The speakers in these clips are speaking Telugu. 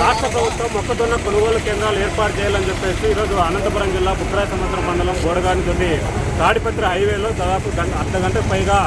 రాష్ట్ర ప్రభుత్వం మొక్కజొన్న కొనుగోలు కేంద్రాలు ఏర్పాటు చేయాలని చెప్పేసి ఈరోజు అనంతపురం జిల్లా బుక్కరాయ సముద్ర మండలం బోడగాని నుండి తాడిపత్రి హైవేలో దాదాపు అర్ధ గంటకు పైగా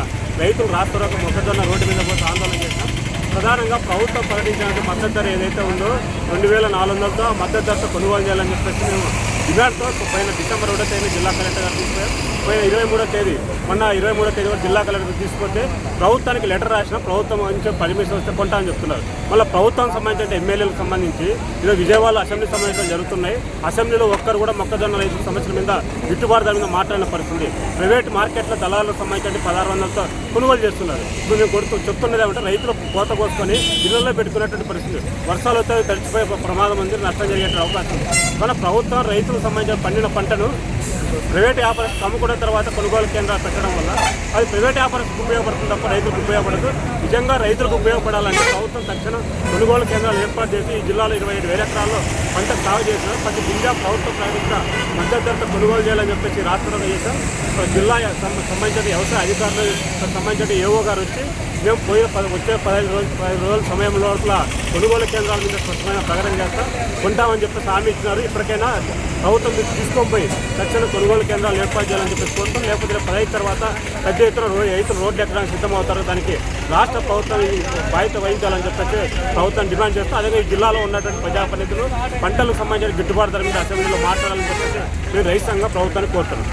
రైతులు రాష్ట్ర మొక్కజొన్న రోడ్డు మీద పోతే ఆందోళన చేశాం. ప్రధానంగా ప్రభుత్వం ప్రకటించిన మద్దతు ధర ఏదైతే ఉందో 2400తో మద్దతు ధరతో కొనుగోలు చేయాలని చెప్పేసి మేము డిమాండ్తో పోయిన డిసెంబర్ 1వ తేదీ జిల్లా కలెక్టర్ గారు తీసుకుపోయాం. పోయిన 23వ తేదీ మొన్న 23వ తేదీ వరకు జిల్లా కలెక్టర్ తీసుకుంటే ప్రభుత్వానికి లెటర్ రాసిన ప్రభుత్వం నుంచి పర్మిషన్ వస్తే కొంటా అని చెప్తున్నారు. మళ్ళీ ప్రభుత్వానికి సంబంధించిన ఎమ్మెల్యేలకు సంబంధించి ఈరోజు విజయవాడ అసెంబ్లీ సమావేశాలు జరుగుతున్నాయి. అసెంబ్లీలో ఒక్కరు కూడా మొక్కజొన్న రైతుల సమస్యల మీద గిట్టుబాటు ధర మీద మాట్లాడిన పరిస్థితి. ప్రైవేట్ మార్కెట్లో దళాలకు సంబంధించిన 1600తో కొనుగోలు చేస్తున్నారు. ఇప్పుడు మేము చెప్తున్నది ఏమంటే రైతులు కోత కోసుకొని ఇళ్లలో పెట్టుకునేటువంటి పరిస్థితి. వర్షాలు వస్తే తడిచిపోయే ప్రమాదం ఉంది, నష్టం జరిగే అవకాశం ఉంది. మన ప్రభుత్వం రైతులకు సంబంధించిన పండిన పంటను ప్రైవేట్ వ్యాపారస్తులు అమ్ముకున్న తర్వాత కొనుగోలు కేంద్రాలు పెట్టడం వల్ల అది ప్రైవేట్ వ్యాపారస్తులకు ఉపయోగపడుతుంది తప్ప రైతులకు ఉపయోగపడదు. నిజంగా రైతులకు ఉపయోగపడాలంటే ప్రభుత్వం తక్షణం కొనుగోలు కేంద్రాలు ఏర్పాటు చేసి ఈ జిల్లాలో 27,000 ఎకరాల్లో పంట సాగు చేసిన ప్రతి గింజ ప్రభుత్వం ప్రకటించిన మద్దతు ధరతో కొనుగోలు చేయాలని చెప్పేసి రాష్ట్రంలో చేశాం. జిల్లా సంబంధించిన వ్యవసాయ అధికారులకు సంబంధించిన ఏఓ గారు వచ్చి మేము వచ్చే 15 రోజుల సమయం లోపల కొనుగోలు కేంద్రాల మీద స్పష్టమైన ప్రకటన చేస్తాం, కొంటామని చెప్పేసి హామీ ఇచ్చినారు. ఇప్పటికైనా ప్రభుత్వం తీసుకొని తక్షణ కొనుగోలు కేంద్రాలు ఏర్పాటు చేయాలని చెప్పేసి కోరుతాం. లేకపోతే 15 తర్వాత పెద్ద ఎత్తున రైతులు రోడ్డు ఎక్కడానికి సిద్ధమవుతారు. దానికి రాష్ట్ర ప్రభుత్వం బాధ్యత వహించాలని చెప్పేసి ప్రభుత్వం డిమాండ్ చేస్తాం. అదే ఈ జిల్లాలో ఉన్నటువంటి ప్రజాప్రతినిధులు పంటలకు సంబంధించిన గిట్టుబాటు ధర మీద అసెంబ్లీలో మాట్లాడాలని చెప్పేసి మేము రైతు సంఘంగా ప్రభుత్వాన్ని కోరుతున్నాం.